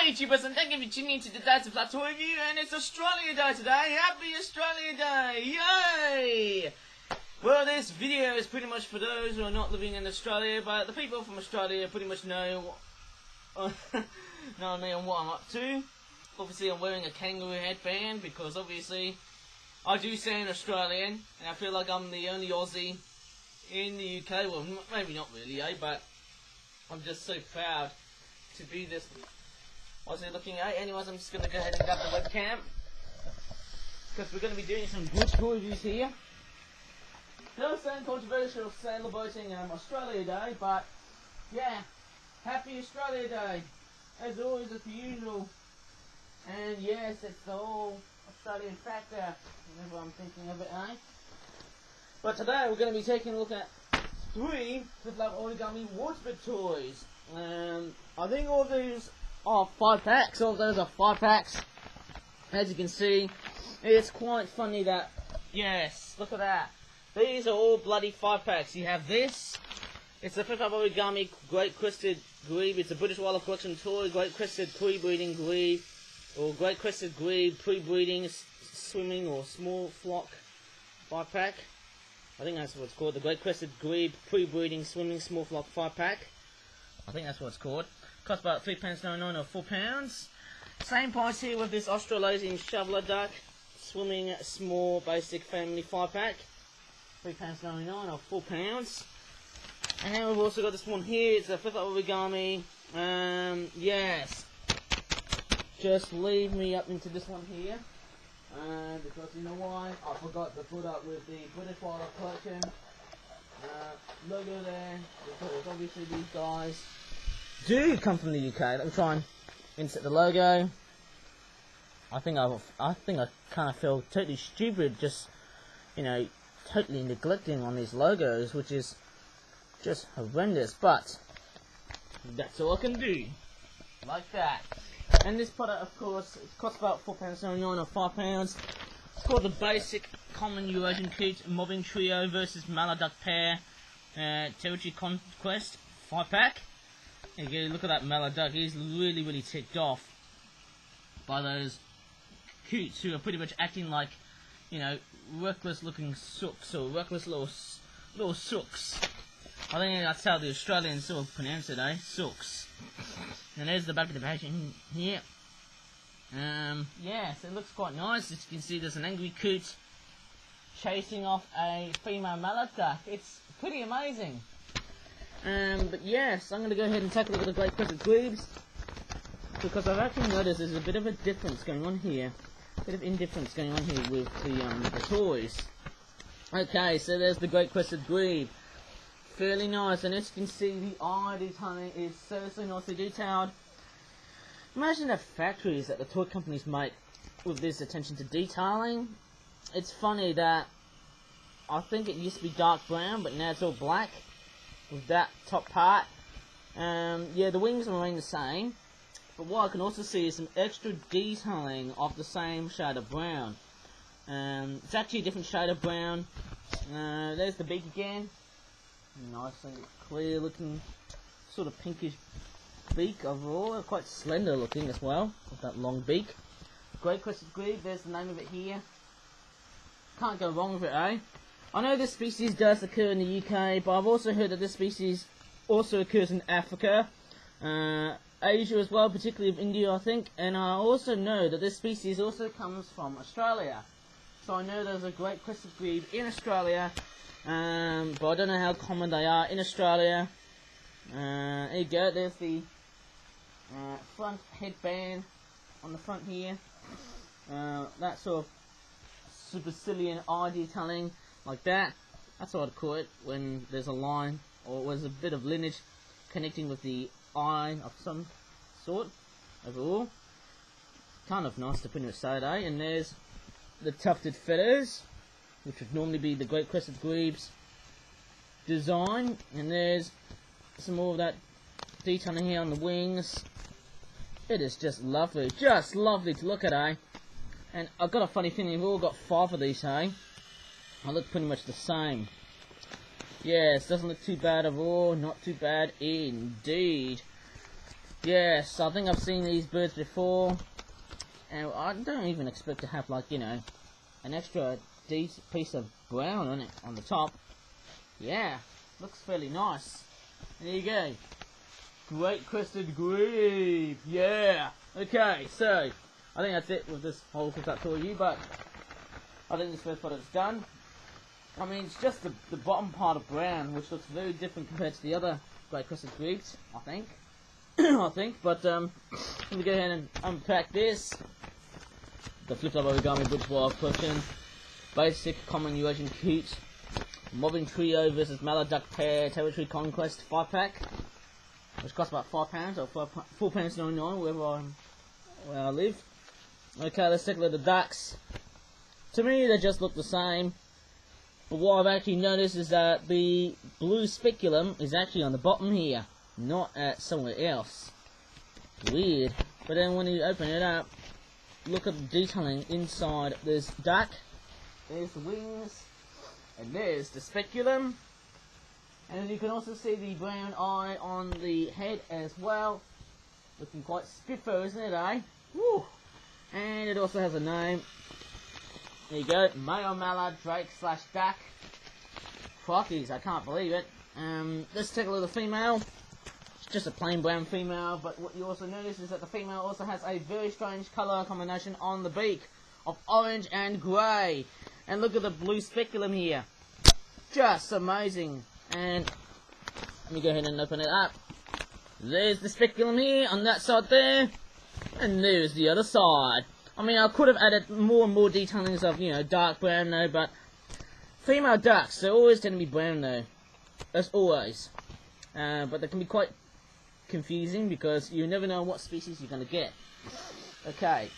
Hi YouTubers, and thank you for tuning in to today's Flat Toy Review, and it's Australia Day today. Happy Australia Day! Yay! Well, this video is pretty much for those who are not living in Australia, but the people from Australia pretty much know me and what I'm up to. Obviously I'm wearing a kangaroo headband because obviously I do sound Australian, and I feel like I'm the only Aussie in the UK. Well, maybe not really, but I'm just so proud to be this Aussie looking at. Anyways, I'm just going to go ahead and grab the webcam because we're going to be doing some good tour reviews here. No saying controversial sailor boating Australia Day, but yeah, happy Australia Day as always, as per usual. And yes, it's the whole Australian factor whenever I'm thinking of it, But today we're going to be taking a look at 3 flip-flap origami waterbed toys. I think all of these are 5 packs. All of those are 5 packs. As you can see, it's quite funny that, yes, look at that. These are all bloody 5 packs. You have this. It's a flip-flap origami Great Crested Grebe. It's a British Wildlife Collection toy. Great Crested pre-breeding Grebe, or Great Crested Grebe pre-breeding swimming or small flock 5 pack. I think that's what it's called. The Great Crested Grebe pre-breeding swimming small flock 5 pack. I think that's what it's called. Costs about £3.99 or £4. Same price here with this Australasian shoveler duck swimming small basic family 5 pack. £3.99 or £4. And then we've also got this one here. It's a flip-flap origami. Yes. Just leave me up into this one here. Because you know why? I forgot to put up with the British Wildlife Collection logo there. Because obviously these guys do come from the UK. Let me try and insert the logo. I think I kind of feel totally stupid, just totally neglecting on these logos, which is just horrendous. But that's all I can do, like that. And this product, of course, it costs about £4.99 or £5. It's called the Basic Common Eurasian Coots Mobbing Trio versus Mallard Duck Pair Territory Conquest 5 pack. There you go, look at that Mallard duck. He's really ticked off by those Coots who are pretty much acting like, reckless looking sooks, or reckless little sooks. I think that's how the Australians sort of pronounce it, Sooks. And there's the back of the package here. Yes, it looks quite nice. As you can see, there's an angry Coot chasing off a female Mallard duck. It's pretty amazing. But yes, I'm going to go ahead and take a look at the Great Crested Grebes, because I've actually noticed there's a bit of a difference going on here. A bit of indifference going on here with the toys. Okay, so there's the Great Crested Grebe. Fairly nice, and as you can see, the eye detailing is seriously nicely detailed. Imagine the factories that the toy companies make with this attention to detailing. It's funny that I think it used to be dark brown, but now it's all black with that top part. Yeah, the wings remain the same, but what I can also see is some extra detailing of the same shade of brown. It's actually a different shade of brown. There's the beak again. Nice and clear looking, sort of pinkish beak overall. Quite slender looking as well, with that long beak. Great Crested Grebe, there's the name of it here. Can't go wrong with it, I know this species does occur in the UK, but I've also heard that this species also occurs in Africa, Asia as well, particularly of India, I think. And I also know that this species also comes from Australia. So I know there's a Great Crested Grebe in Australia, but I don't know how common they are in Australia. There you go, there's the front headband on the front here. That sort of supercilian eye detailing, like that. That's what I'd call it, when there's a line, or there's a bit of lineage connecting with the eye of some sort, overall. Kind of nice to pretty much say it, And there's the tufted feathers, which would normally be the Great Crested Grebe's design. And there's some more of that detailing here on the wings. It is just lovely to look at, And I've got a funny feeling we've all got 5 of these, I look pretty much the same. Yes, doesn't look too bad at all, not too bad indeed. Yes, I think I've seen these birds before, and I don't even expect to have, like, you know, an extra decent piece of brown on it on the top. Yeah, looks fairly nice. There you go. Great Crested Grebe. Yeah. Okay, so I think that's it with this whole hookup tour you, but I think this first part is done. I mean, it's just the bottom part of brown, which looks very different compared to the other Great Crested Grebes, I think. But let me go ahead and unpack this. The flipped up Origami Bushwalk collection. Basic Common Eurasian Coot. Mobbing Trio versus Mallard Duck Pair Territory Conquest 5-pack. Which costs about £5 or £4.99 where I live. Okay, let's take a look at the ducks. To me, they just look the same. But what I've actually noticed is that the blue speculum is actually on the bottom here, not at somewhere else. Weird. But then when you open it up, look at the detailing inside this duck. There's the wings, and there's the speculum. And you can also see the brown eye on the head as well. Looking quite spiffo, isn't it, eh? Woo! And it also has a name. There you go, male mallard drake / duck. Crockies, I can't believe it. Let's take a look at the female. It's just a plain brown female, but what you also notice is that the female also has a very strange colour combination on the beak of orange and grey. And look at the blue speculum here. Just amazing. And let me go ahead and open it up. There's the speculum here on that side there. And there's the other side. I mean, I could have added more and more detailings of, you know, dark brown though, but female ducks, they always tend to be brown though. As always. But they can be quite confusing because you never know what species you're going to get. Okay,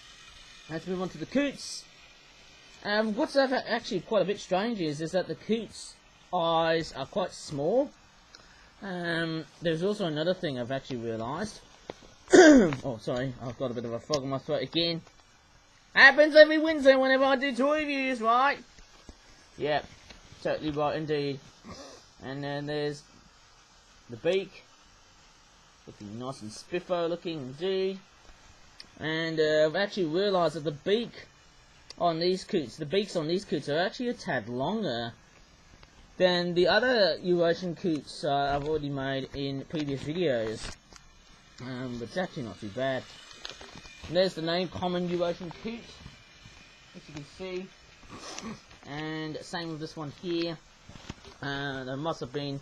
let's move on to the coots. What's actually quite a bit strange is that the coots' eyes are quite small. There's also another thing I've actually realised. Oh, sorry, I've got a bit of a frog in my throat again. Happens every Wednesday whenever I do toy reviews, right? Yep, totally right indeed. And then there's the beak. Looking nice and spiffo looking indeed. And I've actually realised that the beak on these coots, the beaks on these coots are actually a tad longer than the other Eurasian coots I've already made in previous videos. But it's actually not too bad. And there's the name, Common Eurasian Coot, as you can see. And same with this one here. They must have been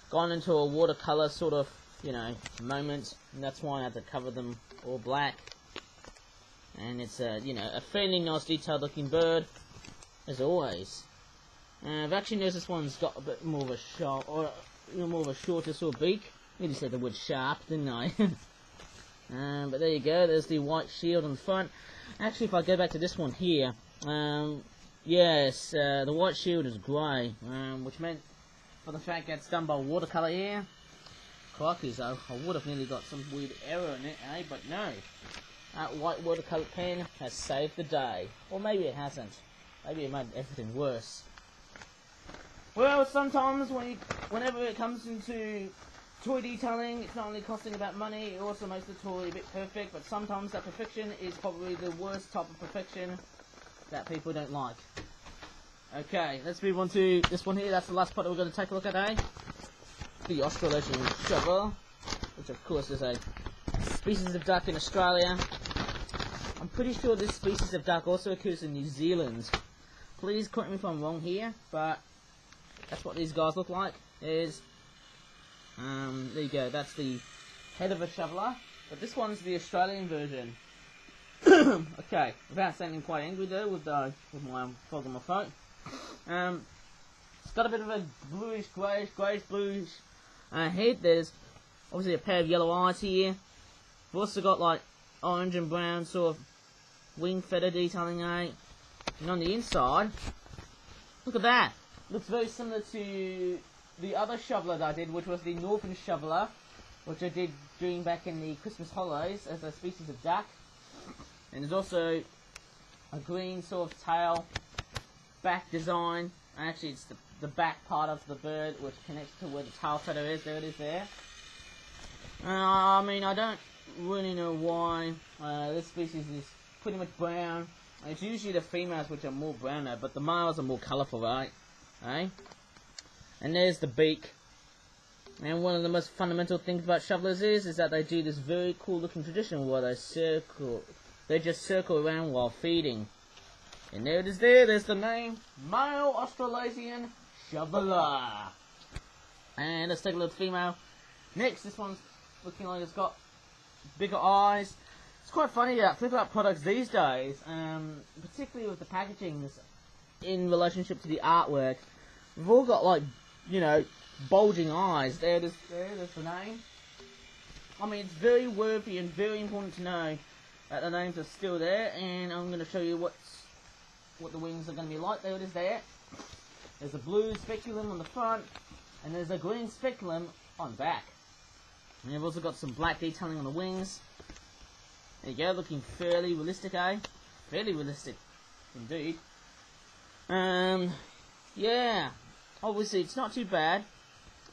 gone into a watercolour sort of, you know, moment, and that's why I had to cover them all black. And it's a, you know, a fairly nice detailed looking bird, as always. I've actually noticed this one's got a bit more of a sharp, or more of a shorter sort of beak. Nearly said the word sharp, didn't I? But there you go, there's the white shield on the front. Actually, if I go back to this one here, yes, the white shield is grey, which meant, for the fact that it's done by watercolour here, crikey, I would have nearly got some weird error in it, eh? But no, that white watercolour pen has saved the day. Or maybe it hasn't. Maybe it made everything worse. Well, sometimes whenever it comes into toy detailing, it's not only costing about money, it also makes the toy a bit perfect, but sometimes that perfection is probably the worst type of perfection that people don't like. Okay, let's move on to this one here. That's the last part that we're going to take a look at, eh? The Australasian shovel, which of course is a species of duck in Australia. I'm pretty sure this species of duck also occurs in New Zealand. Please correct me if I'm wrong here, but that's what these guys look like. There you go, that's the head of a shoveler, but this one's the Australian version. Okay, without sounding quite angry though, with my frog on my throat. It's got a bit of a bluish, greyish, bluish head. There's obviously a pair of yellow eyes here. We've also got like orange and brown sort of wing feather detailing, eh? And on the inside, look at that. Looks very similar to the other shoveler that I did, which was the northern shoveler, which I did during back in the Christmas holidays as a species of duck. And there's also a green sort of tail, back design. Actually, it's the back part of the bird which connects to where the tail feather is. There it is there. I mean, I don't really know why this species is pretty much brown. It's usually the females which are more browner, but the males are more colourful, right? Eh? And there's the beak. And one of the most fundamental things about shovelers is that they do this very cool looking tradition where they just circle around while feeding. And there it is there's the name, male Australasian shoveler. And let's take a look at the female. Next, this one's looking like it's got bigger eyes. It's quite funny that flip-out products these days, particularly with the packagings in relationship to the artwork, we've all got like, you know, bulging eyes. There's the name. I mean, it's very worthy and very important to know that the names are still there, and I'm going to show you what the wings are going to be like. There it is there. There's a blue speculum on the front, and there's a green speculum on the back. And you've also got some black detailing on the wings. There you go, looking fairly realistic, eh? Fairly realistic, indeed. Yeah, obviously it's not too bad.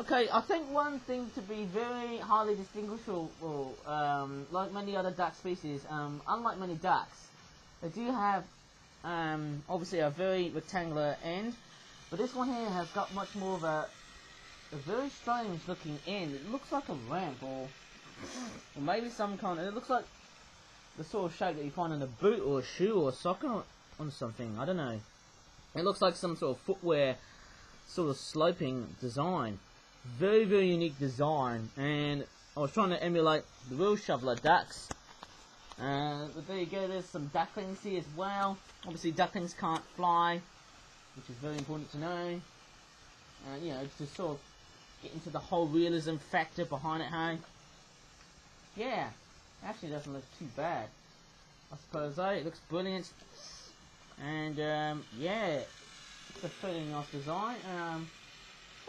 Okay, I think one thing to be very highly distinguishable, like many other duck species, unlike many ducks, they do have, obviously a very rectangular end, but this one here has got much more of a very strange looking end. It looks like a ramp, or maybe some kind of, it looks like the sort of shape that you find in a boot or a shoe or a sock on something, I don't know. It looks like some sort of footwear, sort of sloping design. Very, very unique design, and I was trying to emulate the real shoveler ducks. But there you go, there's some ducklings here as well. Obviously ducklings can't fly, which is very important to know. You know, to sort of get into the whole realism factor behind it, hey? Yeah, actually doesn't look too bad, I suppose, eh? It looks brilliant. And, yeah, it's a fairly nice design.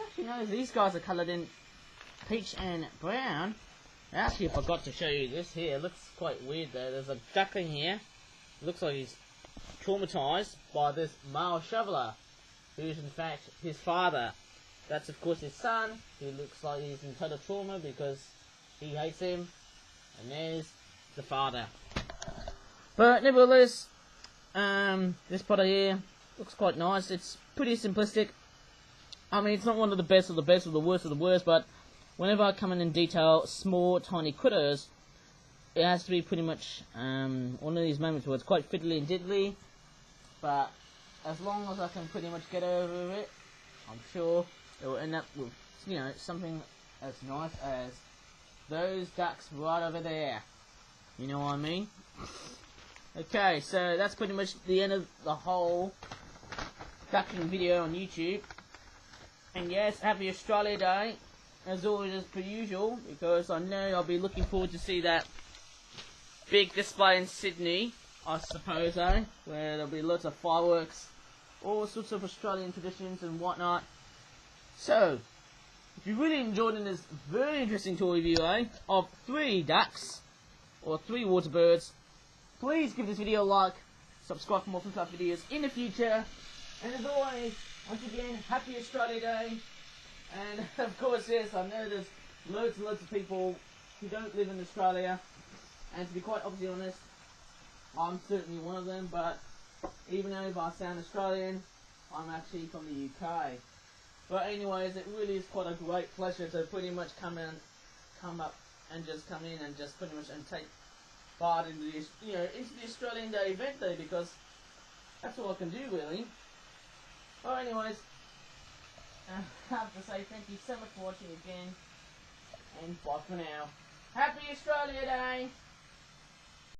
Actually, no, these guys are coloured in peach and brown. I actually forgot to show you this here. It looks quite weird though. There's a duckling here. It looks like he's traumatised by this male shoveler, who's in fact his father. That's of course his son, who looks like he's in total trauma because he hates him. And there's the father. But nevertheless, this product here looks quite nice. It's pretty simplistic. I mean, it's not one of the best of the best or the worst of the worst, but whenever I come in and detail small, tiny critters, it has to be pretty much one of these moments where it's quite fiddly and diddly, but as long as I can pretty much get over it, I'm sure it will end up with, you know, something as nice as those ducks right over there. You know what I mean? Okay, so that's pretty much the end of the whole ducking video on YouTube. And yes, happy Australia Day, as always, as per usual, because I know I'll be looking forward to see that big display in Sydney, I suppose, where there'll be lots of fireworks, all sorts of Australian traditions and whatnot. So, if you really enjoyed this very interesting tour review, of 3 ducks, or 3 water birds, please give this video a like, subscribe for more flip-up videos in the future, and as always, once again, happy Australia Day. And of course, yes, I know there's loads and loads of people who don't live in Australia, and to be quite obviously honest, I'm certainly one of them, but even though if I sound Australian, I'm actually from the UK. But anyways, it really is quite a great pleasure to pretty much come in and just pretty much and take part into the, you know, into the Australian Day event though, because that's all I can do really. Well, anyways, I have to say thank you so much for watching again, and bye for now. Happy Australia Day!